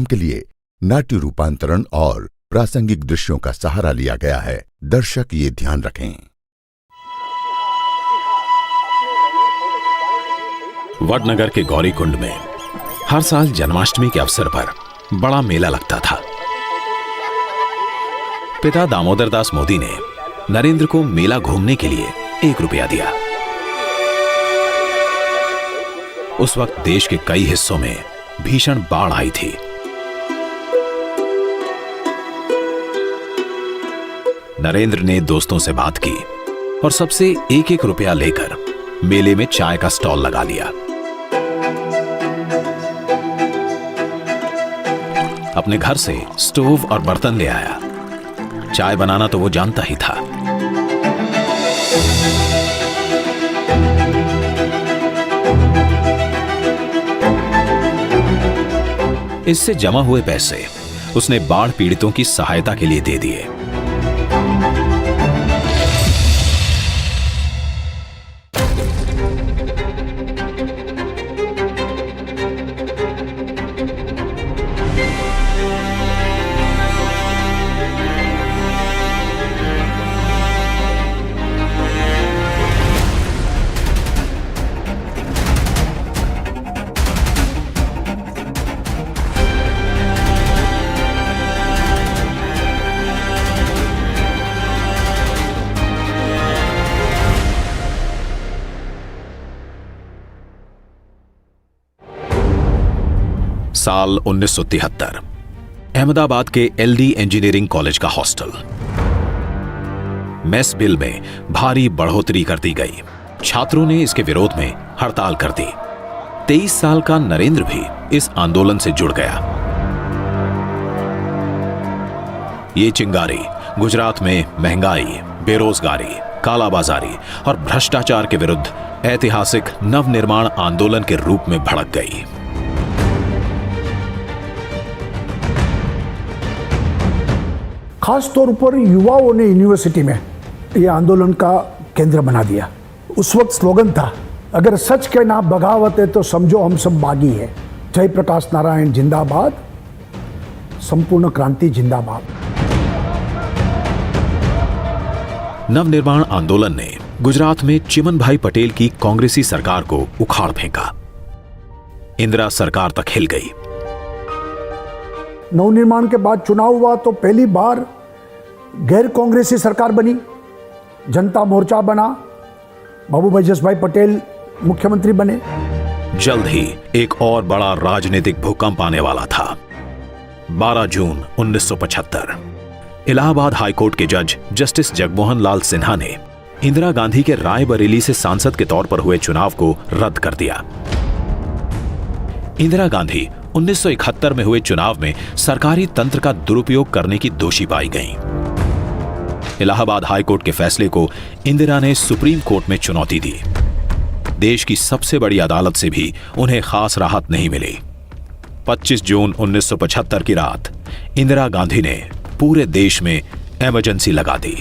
कार्यक्रम के लिए नाट्य रूपांतरण और प्रासंगिक दृश्यों का सहारा लिया गया है। दर्शक ये ध्यान रखें। वडनगर के गौरीकुंड में हर साल जन्माष्टमी के अवसर पर बड़ा मेला लगता था। पिता दामोदर दास मोदी ने नरेंद्र को मेला घूमने के लिए 1 रुपया दिया। उस वक्त देश के कई हिस्सों में भीषण बाढ़ आई थी। नरेंद्र ने दोस्तों से बात की और सबसे 1-1 रुपया लेकर मेले में चाय का स्टॉल लगा लिया। अपने घर से स्टोव और बर्तन ले आया। चाय बनाना तो वो जानता ही था। इससे जमा हुए पैसे उसने बाढ़ पीड़ितों की सहायता के लिए दे दिए। साल 1973 अहमदाबाद के LD इंजीनियरिंग कॉलेज का हॉस्टल। मेस बिल में भारी बढ़ोतरी कर दी गई। छात्रों ने इसके विरोध में हड़ताल कर दी। 23 साल का नरेंद्र भी इस आंदोलन से जुड़ गया। ये चिंगारी गुजरात में महंगाई, बेरोजगारी, कालाबाजारी और भ्रष्टाचार के विरुद्ध ऐतिहासिक नवनिर्माण आंदोलन के रूप में भड़क गई। खास तौर पर युवाओं ने यूनिवर्सिटी में यह आंदोलन का केंद्र बना दिया। उस वक्त स्लोगन था, अगर सच के नाम बगावत है तो समझो हम सब बागी है। जय प्रकाश नारायण जिंदाबाद, संपूर्ण क्रांति जिंदाबाद। नवनिर्माण आंदोलन ने गुजरात में चिमनभाई पटेल की कांग्रेसी सरकार को उखाड़ फेंका। इंदिरा सरकार तक हिल गई। नवनिर्माण के बाद चुनाव हुआ तो पहली बार गैर कांग्रेसी सरकार बनी। जनता मोर्चा बना, बाबूभाई जसभाई पटेल मुख्यमंत्री बने। जल्द ही एक और बड़ा राजनीतिक भूकंप आने वाला था। 12 जून 1975 इलाहाबाद हाईकोर्ट के जज जस्टिस जगमोहन लाल सिन्हा ने इंदिरा गांधी के रायबरेली से सांसद के तौर पर हुए चुनाव को रद्द कर दिया। इंदिरा गांधी 1971 में हुए चुनाव में सरकारी तंत्र का दुरुपयोग करने की दोषी पाई गईं। इलाहाबाद हाईकोर्ट के फैसले को इंदिरा ने सुप्रीम कोर्ट में चुनौती दी। देश की सबसे बड़ी अदालत से भी उन्हें खास राहत नहीं मिली। 25 जून 1975 की रात इंदिरा गांधी ने पूरे देश में इमरजेंसी लगा दी।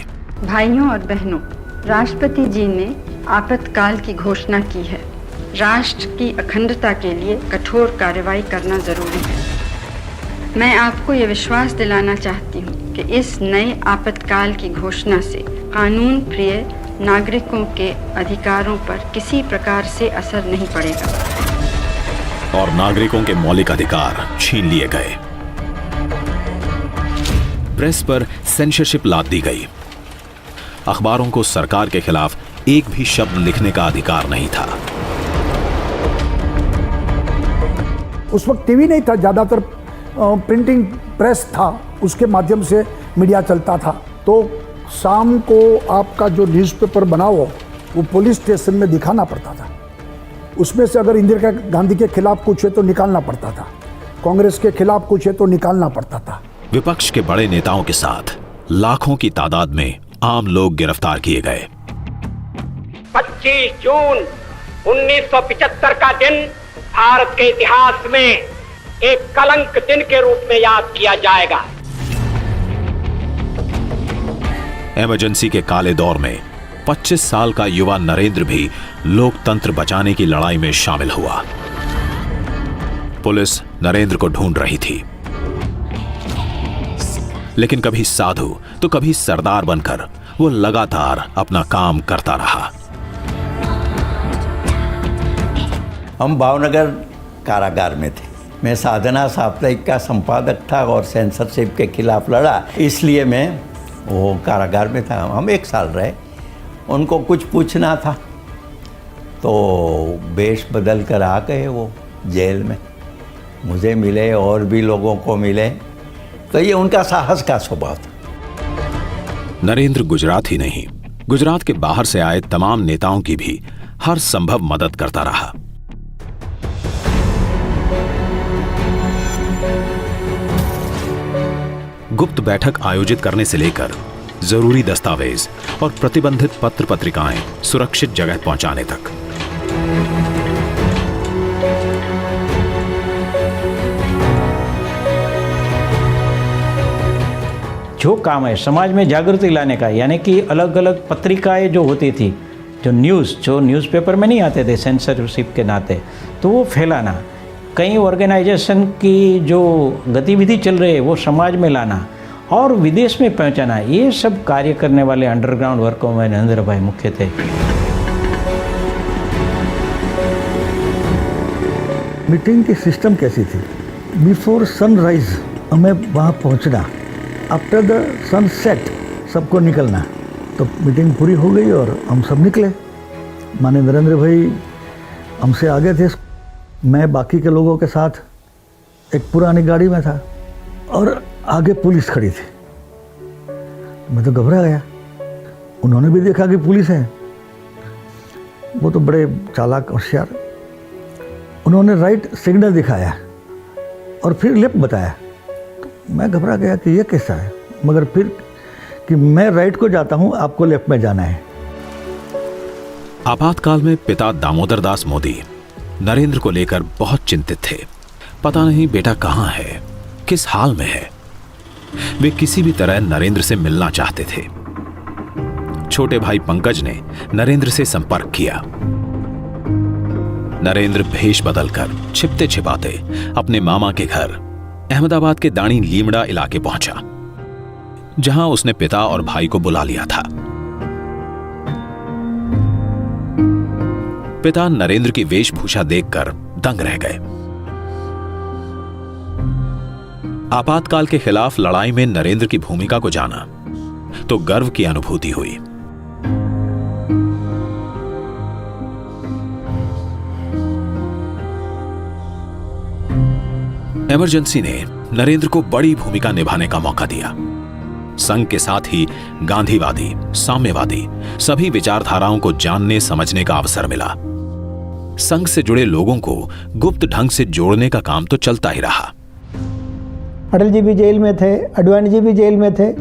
भाइयों और बहनों, राष्ट्रपति जी ने आपातकाल की घोषणा की है। राष्ट्र की अखंडता के लिए कठोर कार्रवाई करना जरूरी है। मैं आपको ये विश्वास दिलाना चाहती हूँ कि इस नए आपातकाल की घोषणा से कानून प्रिय नागरिकों के अधिकारों पर किसी प्रकार से असर नहीं पड़ेगा और नागरिकों के मौलिक अधिकार छीन लिए गए। प्रेस पर सेंसरशिप लाद दी गई। अखबारों को सरकार के खिलाफ एक भी शब्द लिखने का अधिकार नहीं था। उस वक्त टीवी नहीं था, ज्यादातर प्रिंटिंग प्रेस था, उसके माध्यम से मीडिया चलता था। तो शाम को आपका जो न्यूज़पेपर बना हो वो पुलिस स्टेशन में दिखाना पड़ता था। उसमें से अगर इंदिरा गांधी के खिलाफ कुछ है तो निकालना पड़ता था, कांग्रेस के खिलाफ कुछ है तो निकालना पड़ता था। विपक्ष के बड़े नेताओं के साथ लाखों की तादाद में आम लोग गिरफ्तार किए गए। 25 जून 1975 का दिन भारत के इतिहास में एक कलंक दिन के रूप में याद किया जाएगा। इमरजेंसी के काले दौर में 25 साल का युवा नरेंद्र भी लोकतंत्र बचाने की लड़ाई में शामिल हुआ। पुलिस नरेंद्र को ढूंढ रही थी। लेकिन कभी साधु तो कभी सरदार बनकर वो लगातार अपना काम करता रहा। हम भावनगर कारागार में थे। मैं साधना साप्ताहिक का संपादक था और सेंसरशिप के खिलाफ लड़ा, इसलिए मैं वो कारागार में था। हम 1 साल रहे। उनको कुछ पूछना था तो वेश बदल कर आ गए वो जेल में। मुझे मिले और भी लोगों को मिले, तो ये उनका साहस का स्वभाव था। नरेंद्र गुजरात ही नहीं, गुजरात के बाहर से आए तमाम नेताओं की भी हर संभव मदद करता रहा। गुप्त बैठक आयोजित करने से लेकर जरूरी दस्तावेज और प्रतिबंधित पत्र पत्रिकाएं सुरक्षित जगह पहुंचाने तक। जो काम है समाज में जागृति लाने का, यानी कि अलग अलग पत्रिकाएं जो होती थी, जो न्यूज़पेपर में नहीं आते थे सेंसरशिप के नाते, तो वो फैलाना, कई ऑर्गेनाइजेशन की जो गतिविधि चल रही है वो समाज में लाना और विदेश में पहुंचाना, ये सब कार्य करने वाले अंडरग्राउंड वर्कों में नरेंद्र भाई मुख्य थे। मीटिंग की सिस्टम कैसी थी? बिफोर सनराइज हमें वहाँ पहुँचना, आफ्टर द सनसेट सबको निकलना। तो मीटिंग पूरी हो गई और हम सब निकले। माने नरेंद्र भाई हमसे आगे थे, मैं बाकी के लोगों के साथ एक पुरानी गाड़ी में था और आगे पुलिस खड़ी थी। मैं तो घबरा गया। उन्होंने भी देखा कि पुलिस है। वो तो बड़े चालाक होशियार, उन्होंने राइट सिग्नल दिखाया और फिर लेफ्ट बताया। तो मैं घबरा गया कि ये कैसा है, मगर फिर कि मैं राइट को जाता हूँ, आपको लेफ्ट में जाना है। आपातकाल में पिता दामोदर दास मोदी नरेंद्र को लेकर बहुत चिंतित थे। पता नहीं बेटा कहाँ है, किस हाल में है। वे किसी भी तरह नरेंद्र से मिलना चाहते थे। छोटे भाई पंकज ने नरेंद्र से संपर्क किया। नरेंद्र भेष बदलकर छिपते छिपाते अपने मामा के घर अहमदाबाद के दाणी लीमड़ा इलाके पहुंचा, जहां उसने पिता और भाई को बुला लिया था। पिता नरेंद्र की वेशभूषा देखकर दंग रह गए। आपातकाल के खिलाफ लड़ाई में नरेंद्र की भूमिका को जाना तो गर्व की अनुभूति हुई। इमरजेंसी ने नरेंद्र को बड़ी भूमिका निभाने का मौका दिया। संघ के साथ ही गांधीवादी, साम्यवादी सभी विचारधाराओं को जानने समझने का अवसर मिला। संघ से जुड़े लोगों को गुप्त ढंग से जोड़ने का काम तो चलता ही रहा। अटल जी भी जेल में थे, अडवाणी जी भी जेल में थे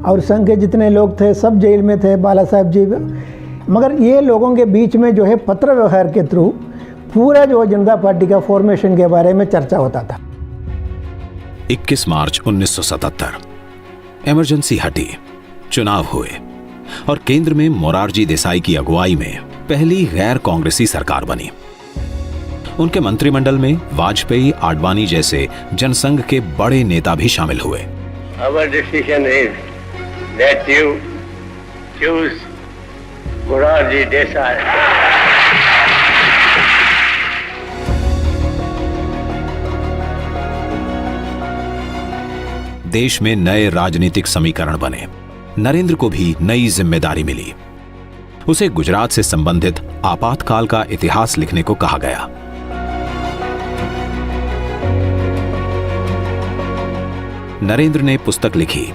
और संघ के जितने लोग थे सब जेल में थे, बाला साहब जी भी। मगर ये लोगों के बीच में जो है पत्र व्यवहार के थ्रू पूरा जो जनता पार्टी का फॉर्मेशन के बारे में चर्चा होता था। 21 मार्च 1977 इमरजेंसी हटी, चुनाव हुए और केंद्र में मोरारजी देसाई की अगुवाई में पहली गैर कांग्रेसी सरकार बनी। उनके मंत्रिमंडल में वाजपेयी, आडवाणी जैसे जनसंघ के बड़े नेता भी शामिल हुए। Our decision is that you choose Morarji Desai. देश में नए राजनीतिक समीकरण बने। नरेंद्र को भी नई जिम्मेदारी मिली। उसे गुजरात से संबंधित आपातकाल का इतिहास लिखने को कहा गया। नरेंद्र ने पुस्तक लिखी,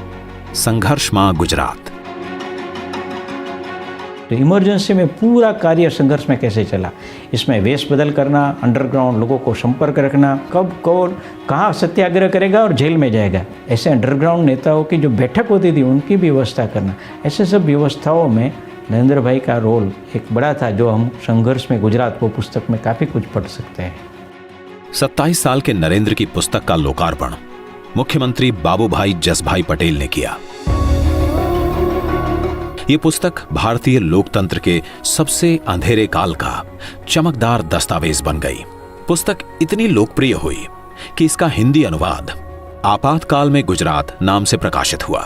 संघर्ष मां गुजरात। तो इमरजेंसी में पूरा कार्य संघर्ष में कैसे चला, इसमें वेश बदल करना, अंडरग्राउंड लोगों को संपर्क रखना, कब कौन कहाँ सत्याग्रह करेगा और जेल में जाएगा, ऐसे अंडरग्राउंड नेताओं की जो बैठक होती थी उनकी व्यवस्था करना, ऐसे सब व्यवस्थाओं में नरेंद्र भाई का रोल एक बड़ा था, जो हम संघर्ष में गुजरात वो पुस्तक में काफ़ी कुछ पढ़ सकते हैं। 27 साल के नरेंद्र की पुस्तक का लोकार्पण मुख्यमंत्री बाबूभाई जसभाई पटेल ने किया। ये पुस्तक भारतीय लोकतंत्र के सबसे अंधेरे काल का चमकदार दस्तावेज बन गई। पुस्तक इतनी लोकप्रिय हुई कि इसका हिंदी अनुवाद आपातकाल में गुजरात नाम से प्रकाशित हुआ।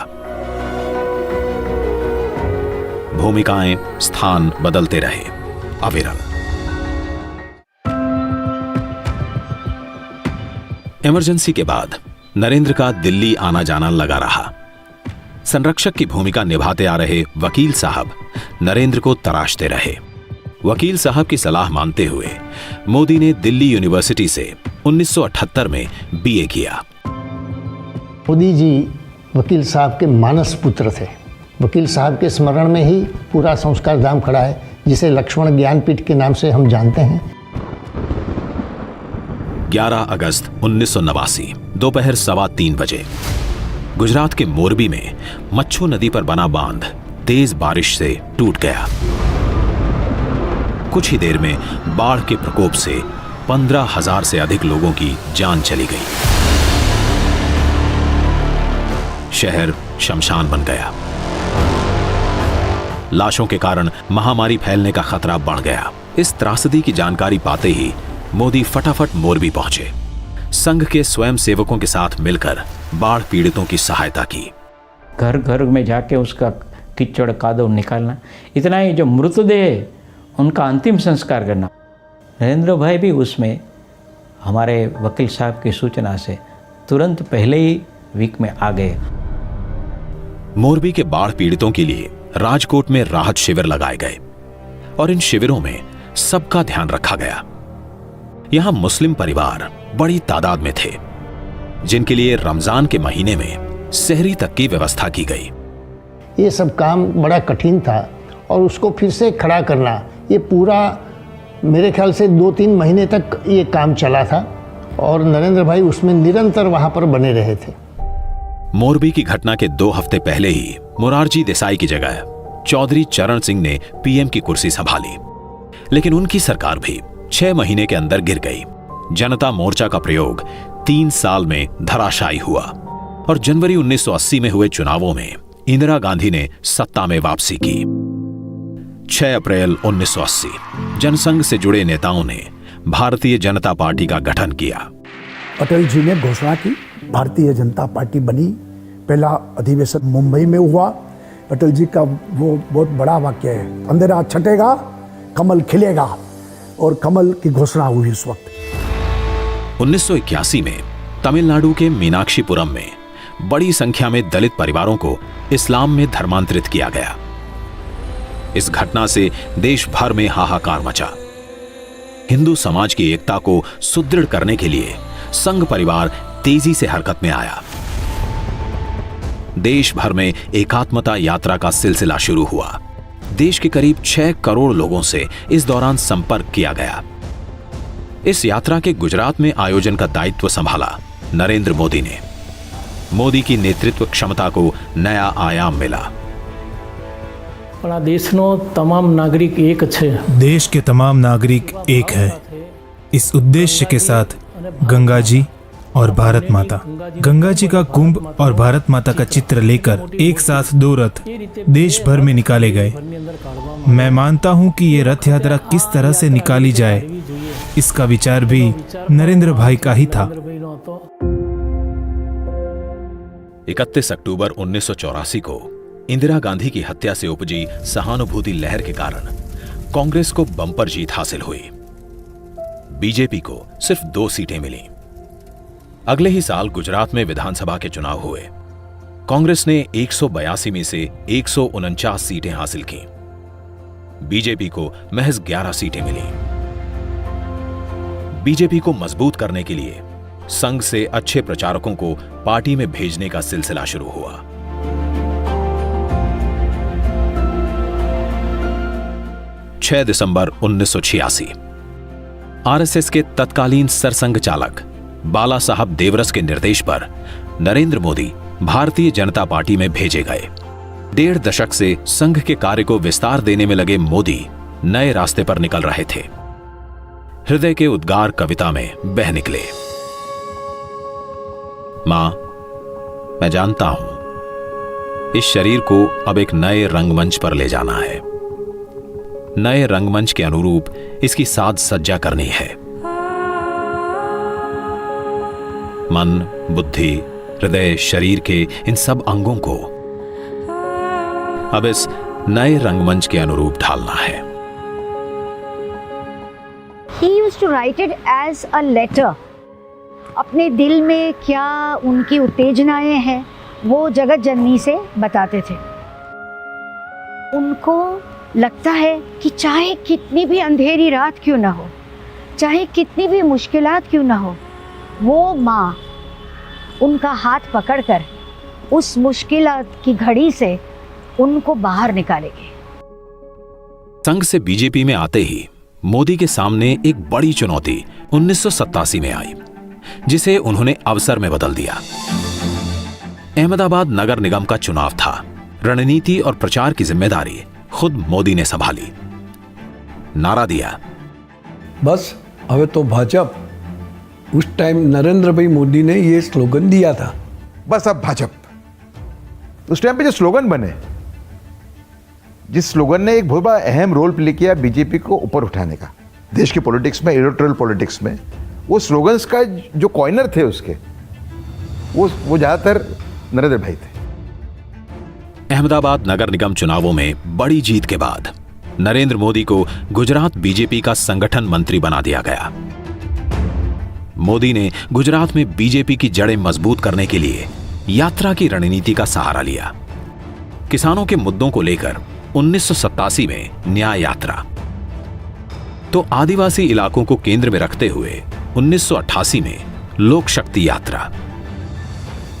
भूमिकाएं, स्थान बदलते रहे, अविरल। इमरजेंसी के बाद नरेंद्र का दिल्ली आना जाना लगा रहा। संरक्षक की भूमिका निभाते आ रहे वकील साहब नरेंद्र को तराशते रहे। वकील साहब की सलाह मानते हुए मोदी ने दिल्ली यूनिवर्सिटी से 1978 में बीए किया। मोदी जी वकील साहब के मानस पुत्र थे। वकील साहब के स्मरण में ही पूरा संस्कार धाम खड़ा है, जिसे लक्ष्मण ज्ञानपीठ के नाम से हम जानते हैं। 11 अगस्त 1989 दोपहर 3:15 बजे गुजरात के मोरबी में मच्छू नदी पर बना बांध तेज बारिश से टूट गया। कुछ ही देर में बाढ़ के प्रकोप से 15,000 से अधिक लोगों की जान चली गई। शहर शमशान बन गया। लाशों के कारण महामारी फैलने का खतरा बढ़ गया। इस त्रासदी की जानकारी पाते ही मोदी फटाफट मोरबी पहुंचे। संघ के स्वयं सेवकों के साथ मिलकर बाढ़ पीड़ितों की सहायता की। घर घर में जाके उसका कीचड़ कादव निकालना, इतना ही जो मृतदेह उनका अंतिम संस्कार करना। नरेंद्र भाई भी उसमें हमारे वकील साहब की सूचना से तुरंत पहले ही वीक में आ गए। मोरबी के बाढ़ पीड़ितों के लिए राजकोट में राहत शिविर लगाए गए और इन शिविरों में सबका ध्यान रखा गया। यहां मुस्लिम परिवार बड़ी तादाद में थे, जिनके लिए रमजान के महीने में सहरी तक की व्यवस्था की गई। ये सब काम बड़ा कठिन था और उसको फिर से खड़ा करना, ये पूरा मेरे ख्याल से 2-3 महीने तक ये काम चला था और नरेंद्र भाई उसमें निरंतर वहां पर बने रहे थे। मोरबी की घटना के 2 हफ्ते पहले ही मोरारजी देसाई की जगह चौधरी चरण सिंह ने पीएम की कुर्सी संभाली, लेकिन उनकी सरकार भी 6 महीने के अंदर गिर गई। जनता मोर्चा का प्रयोग 3 साल में धराशायी हुआ और जनवरी 1980 में हुए चुनावों में इंदिरा गांधी ने सत्ता में वापसी की। 6 अप्रैल 1980 जनसंघ से जुड़े नेताओं ने भारतीय जनता पार्टी का गठन किया। अटल जी ने घोषणा की, भारतीय जनता पार्टी बनी। पहला अधिवेशन मुंबई में हुआ। अटल जी का वो बहुत बड़ा वाक्य है, अंधेरा छटेगा कमल खिलेगा, और कमल की घोषणा हुई उस वक्त। 1981 में तमिलनाडु के मीनाक्षीपुरम में बड़ी संख्या में दलित परिवारों को इस्लाम में धर्मांतरित किया गया। इस घटना से देश भर में हाहाकार मचा। हिंदू समाज की एकता को सुदृढ़ करने के लिए संघ परिवार तेजी से हरकत में आया। देश भर में एकात्मता यात्रा का सिलसिला शुरू हुआ। देश के करीब 6 करोड़ लोगों से इस दौरान संपर्क किया गया। इस यात्रा के गुजरात में आयोजन का दायित्व संभाला नरेंद्र मोदी ने। मोदी की नेतृत्व क्षमता को नया आयाम मिला। देशनो तमाम नागरिक एक छे। देश के तमाम नागरिक एक है। इस उद्देश्य के साथ गंगा जी और भारत माता, गंगा जी का कुंभ और भारत माता का चित्र लेकर एक साथ 2 रथ देश भर में निकाले गए। मैं मानता हूं कि ये रथ यात्रा किस तरह से निकाली जाए, इसका विचार भी नरेंद्र भाई का ही था। 31 अक्टूबर 1984 को इंदिरा गांधी की हत्या से उपजी सहानुभूति लहर के कारण कांग्रेस को बम्पर जीत हासिल हुई। बीजेपी को सिर्फ 2 सीटें मिली। अगले ही साल गुजरात में विधानसभा के चुनाव हुए। कांग्रेस ने 182 में से 149 सीटें हासिल की। बीजेपी को महज 11 सीटें मिली। बीजेपी को मजबूत करने के लिए संघ से अच्छे प्रचारकों को पार्टी में भेजने का सिलसिला शुरू हुआ। दिसंबर 1986 आरएसएस के तत्कालीन सरसंघ चालक बाला साहब देवरस के निर्देश पर नरेंद्र मोदी भारतीय जनता पार्टी में भेजे गए। 1.5 दशक से संघ के कार्य को विस्तार देने में लगे मोदी नए रास्ते पर निकल रहे थे। हृदय के उद्गार कविता में बह निकले। मां, मैं जानता हूं इस शरीर को अब एक नए रंगमंच पर ले जाना है। नए रंगमंच के अनुरूप इसकी साज सज्जा करनी है। मन, बुद्धि, हृदय, शरीर के इन सब अंगों को अब इस नए रंगमंच के अनुरूप ढालना है। He used to write it as a letter. अपने दिल में क्या उनकी उत्तेजनाएं हैं वो जगत जननी से बताते थे। उनको लगता है कि चाहे कितनी भी अंधेरी रात क्यों ना हो, चाहे कितनी भी मुश्किलात क्यों ना हो, वो माँ उनका हाथ पकड़कर उस मुश्किलात की घड़ी से उनको बाहर निकालेगी। संघ से बीजेपी में आते ही मोदी के सामने एक बड़ी चुनौती 1987 में आई, जिसे उन्होंने अवसर में बदल दिया। अहमदाबाद नगर निगम का चुनाव था। रणनीति और प्रचार की जिम्मेदारी खुद मोदी ने संभाली। नारा दिया, बस अब तो भाजपा। उस टाइम नरेंद्र भाई मोदी ने ये स्लोगन दिया था, बस अब भाजपा। उस टाइम पे जो स्लोगन बने, जिस स्लोगन ने एक बहुत बड़ा अहम रोल प्ले किया बीजेपी को ऊपर उठाने का देश की पॉलिटिक्स में, इलेक्टोरल पॉलिटिक्स में, वो स्लोगन्स का जो कॉइनर थे उसके, वो ज्यादातर नरेंद्र भाई थे। अहमदाबाद नगर निगम चुनावों में बड़ी जीत के बाद नरेंद्र मोदी को गुजरात बीजेपी का संगठन मंत्री बना दिया गया। मोदी ने गुजरात में बीजेपी की जड़ें मजबूत करने के लिए यात्रा की रणनीति का सहारा लिया। किसानों के मुद्दों को लेकर 1987 में न्याय यात्रा, तो आदिवासी इलाकों को केंद्र में रखते हुए 1988 में लोक शक्ति यात्रा।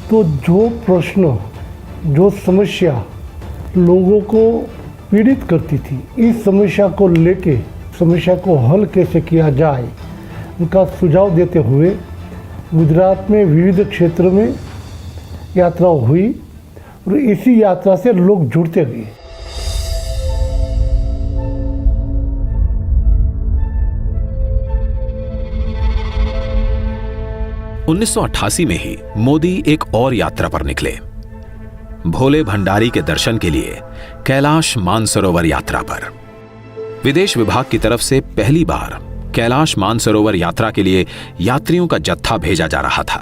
तो जो प्रश्न, जो समस्या लोगों को पीड़ित करती थी, इस समस्या को लेके समस्या को हल कैसे किया जाए, उनका सुझाव देते हुए गुजरात में विविध क्षेत्रों में यात्रा हुई और इसी यात्रा से लोग जुड़ते गए। उन्नीस में ही मोदी एक और यात्रा पर निकले, भोले भंडारी के दर्शन के लिए कैलाश मानसरोवर यात्रा पर। विदेश विभाग की तरफ से पहली बार कैलाश मानसरोवर यात्रा के लिए यात्रियों का जत्था भेजा जा रहा था।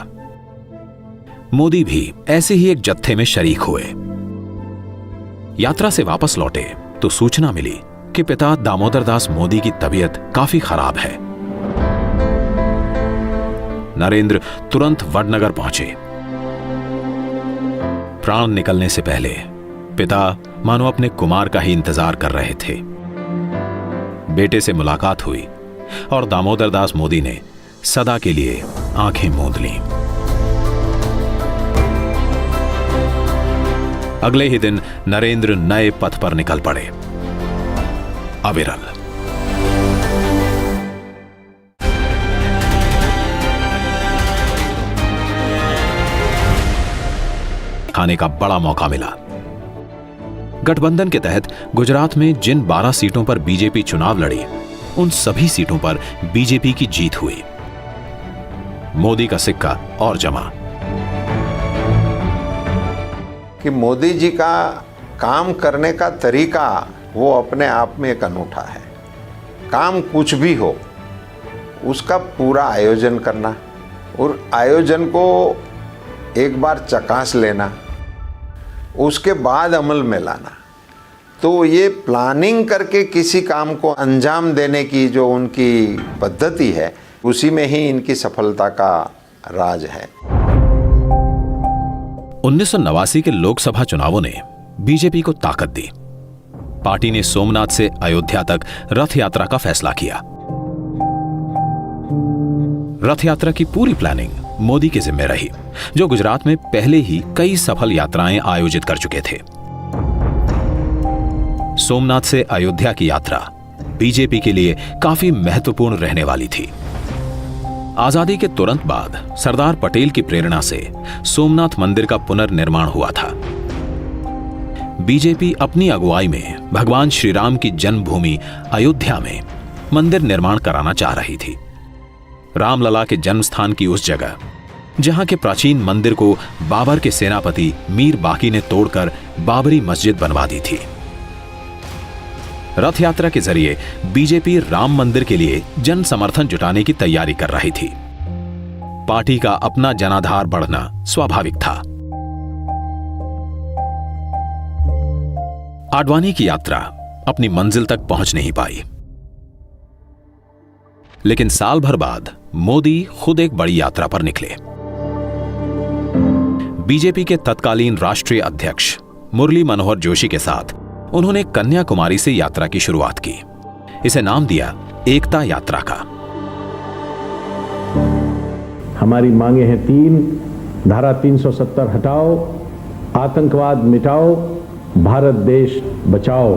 मोदी भी ऐसे ही एक जत्थे में शरीक हुए। यात्रा से वापस लौटे तो सूचना मिली कि पिता दामोदर दास मोदी की तबीयत काफी खराब है। नरेंद्र तुरंत वडनगर पहुंचे। प्राण निकलने से पहले पिता मानो अपने कुमार का ही इंतजार कर रहे थे। बेटे से मुलाकात हुई और दामोदर दास मोदी ने सदा के लिए आंखें मूंद लीं। अगले ही दिन नरेंद्र नए पथ पर निकल पड़े, अविरल। खाने का बड़ा मौका मिला। गठबंधन के तहत गुजरात में जिन 12 सीटों पर बीजेपी चुनाव लड़ी, उन सभी सीटों पर बीजेपी की जीत हुई। मोदी का सिक्का और जमा। कि मोदी जी का काम करने का तरीका वो अपने आप में एक अनूठा है। काम कुछ भी हो, उसका पूरा आयोजन करना और आयोजन को एक बार चकास लेना, उसके बाद अमल में लाना। तो ये प्लानिंग करके किसी काम को अंजाम देने की जो उनकी पद्धति है, उसी में ही इनकी सफलता का राज है। 1989 के लोकसभा चुनावों ने बीजेपी को ताकत दी। पार्टी ने सोमनाथ से अयोध्या तक रथ यात्रा का फैसला किया। रथ यात्रा की पूरी प्लानिंग मोदी के जिम्मे रही, जो गुजरात में पहले ही कई सफल यात्राएं आयोजित कर चुके थे। सोमनाथ से अयोध्या की यात्रा बीजेपी के लिए काफी महत्वपूर्ण रहने वाली थी। आजादी के तुरंत बाद सरदार पटेल की प्रेरणा से सोमनाथ मंदिर का पुनर्निर्माण हुआ था। बीजेपी अपनी अगुवाई में भगवान श्री राम की जन्मभूमि अयोध्या में मंदिर निर्माण कराना चाह रही थी। रामलला के जन्म स्थान की उस जगह, जहां के प्राचीन मंदिर को बाबर के सेनापति मीर बाकी ने तोड़कर बाबरी मस्जिद बनवा दी थी। रथ यात्रा के जरिए बीजेपी राम मंदिर के लिए जन समर्थन जुटाने की तैयारी कर रही थी। पार्टी का अपना जनाधार बढ़ना स्वाभाविक था। आडवाणी की यात्रा अपनी मंजिल तक पहुंच नहीं पाई, लेकिन साल भर बाद मोदी खुद एक बड़ी यात्रा पर निकले। बीजेपी के तत्कालीन राष्ट्रीय अध्यक्ष मुरली मनोहर जोशी के साथ उन्होंने कन्याकुमारी से यात्रा की शुरुआत की। इसे नाम दिया एकता यात्रा का। हमारी मांगे हैं 3, धारा 370 हटाओ, आतंकवाद मिटाओ, भारत देश बचाओ।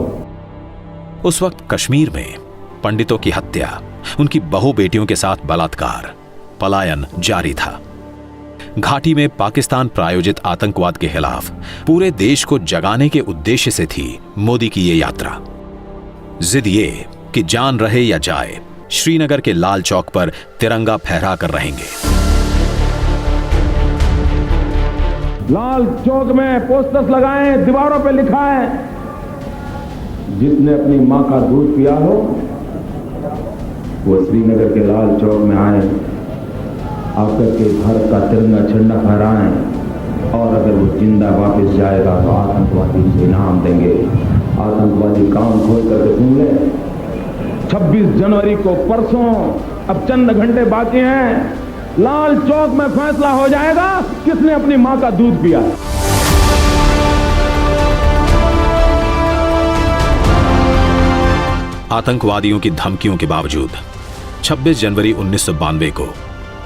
उस वक्त कश्मीर में पंडितों की हत्या, उनकी बहु बेटियों के साथ बलात्कार, पलायन जारी था। घाटी में पाकिस्तान प्रायोजित आतंकवाद के खिलाफ पूरे देश को जगाने के उद्देश्य से थी मोदी की ये यात्रा। जिद ये कि जान रहे या जाए, श्रीनगर के लाल चौक पर तिरंगा फहरा कर रहेंगे। लाल चौक में पोस्टर्स लगाएं, दीवारों पे लिखा है, जिसने अपनी मां का दूध पिया हो वो श्रीनगर के लाल चौक में आए, आकर के भारत का तिरंगा झंडा फहराएं, और अगर वो जिंदा वापस जाएगा तो आतंकवादी से इनाम देंगे। आतंकवादी काम खोल करके सुन ले। 26 जनवरी को परसों, अब चंद घंटे बाकी हैं, लाल चौक में फैसला हो जाएगा किसने अपनी मां का दूध पिया। आतंकवादियों की धमकियों के बावजूद 26 जनवरी 1992 को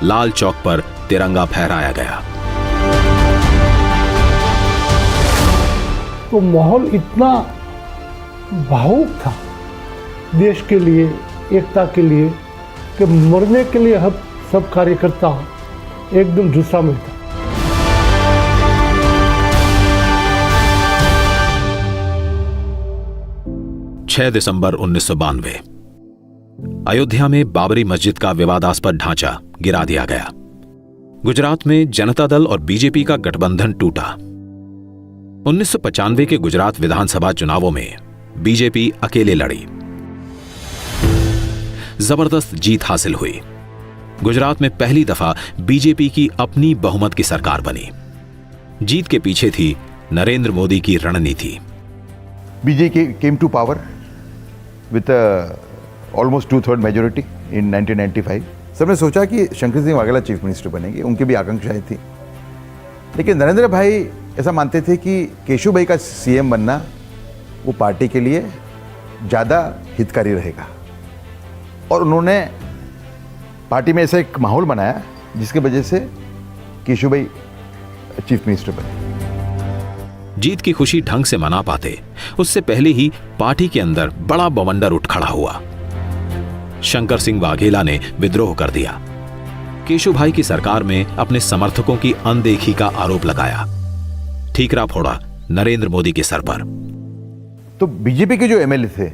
लाल चौक पर तिरंगा फहराया गया। तो माहौल इतना भावुक था देश के लिए, एकता के लिए, कि मरने के लिए हम सब कार्यकर्ता एकदम जुस्सा में था। दिसंबर 1992 अयोध्या में बाबरी मस्जिद का विवादास्पद ढांचा गिरा दिया गया। गुजरात में जनता दल और बीजेपी का गठबंधन टूटा। 1995 के गुजरात विधानसभा चुनावों में बीजेपी अकेले लड़ी। जबरदस्त जीत हासिल हुई। गुजरात में पहली दफा बीजेपी की अपनी बहुमत की सरकार बनी। जीत के पीछे थी नरेंद्र मोदी की रणनीति। BJP came to power with almost 2/3 majority in 1995। सबने सोचा कि शंकर सिंह वाघेला चीफ मिनिस्टर बनेंगे, उनकी भी आकांक्षाएं थी। लेकिन नरेंद्र भाई ऐसा मानते थे कि केशु भाई का सीएम बनना वो पार्टी के लिए ज़्यादा हितकारी रहेगा, और उन्होंने पार्टी में ऐसा एक माहौल बनाया जिसकी वजह से केशु भाई चीफ मिनिस्टर बने। जीत की खुशी ढंग से मना पाते उससे पहले ही पार्टी के अंदर बड़ा बवंडर उठ खड़ा हुआ। शंकर सिंह वाघेला ने विद्रोह कर दिया। केशु भाई की सरकार में अपने समर्थकों की अनदेखी का आरोप लगाया। ठीकरा फोड़ा नरेंद्र मोदी के सर पर। तो बीजेपी के जो एमएलए थे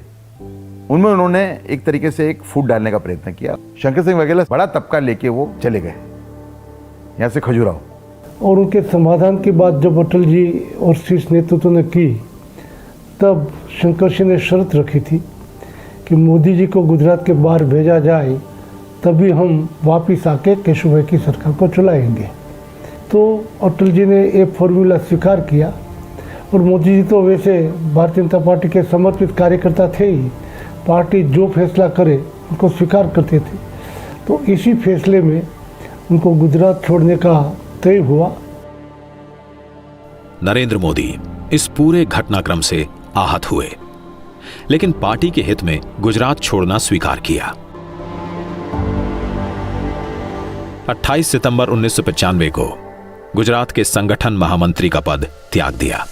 उनमें उन्होंने एक तरीके से एक फूट डालने का प्रयत्न किया। शंकर सिंह वाघेला बड़ा तबका लेके वो चले गए यहां से खजुराहो। और उनके समाधान की बात जब अटल जी और शीर्ष नेतृत्व ने की, तब शंकर सिंह ने शर्त रखी थी कि मोदी जी को गुजरात के बाहर भेजा जाए, तभी हम वापस आके केशु भाई की सरकार को चलाएंगे। तो अटल जी ने ये फॉर्मूला स्वीकार किया, और मोदी जी तो वैसे भारतीय जनता पार्टी के समर्पित कार्यकर्ता थे ही, पार्टी जो फैसला करे उनको स्वीकार करते थे। तो इसी फैसले में उनको गुजरात छोड़ने का तय हुआ। नरेंद्र मोदी इस पूरे घटनाक्रम से आहत हुए, लेकिन पार्टी के हित में गुजरात छोड़ना स्वीकार किया। 28 सितंबर 1995 को गुजरात के संगठन महामंत्री का पद त्याग दिया।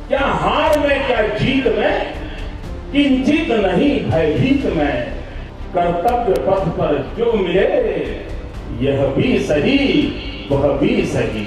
क्या हार में, क्या जीत में, किंचित नहीं भयभीत में, कर्तव्य पथ पर जो मिले यह भी सही वह भी सही।